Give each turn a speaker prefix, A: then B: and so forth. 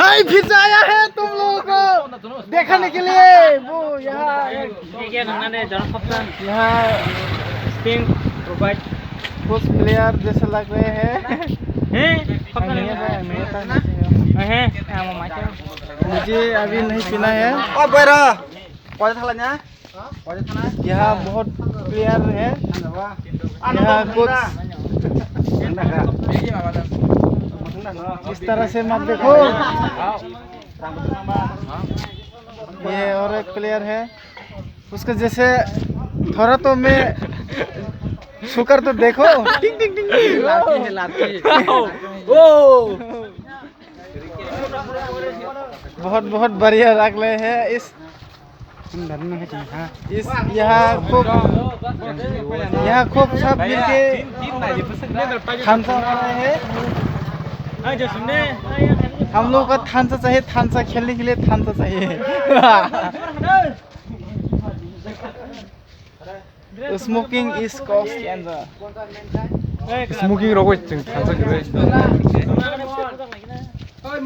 A: भाई फिर से आया है तुम लोगों को देखने के लिए। वो यहाँ कुछ प्लेयर जैसे लग रहे हैं। मुझे अभी नहीं पीना है। यहाँ बहुत प्लेयर है। यहाँ कुछ इस तरह से मत देखो। ये और एक प्लेयर है, उसका जैसे थोड़ा तो मैं शुक्र तो देखो। टिंग टिंग टिंग लाती है लाती। ओ बहुत बहुत बढ़िया लग रहे हैं। इस यहाँ खूब सब मिलके थानसा रहे हैं। हम लोग का थानसा चाहिए, थानसा खेलने के लिए थानसा चाहिए। Smoking is cost cancer.
B: 스모킹을 하고 있지 지금 단서 그래.
A: Ôi,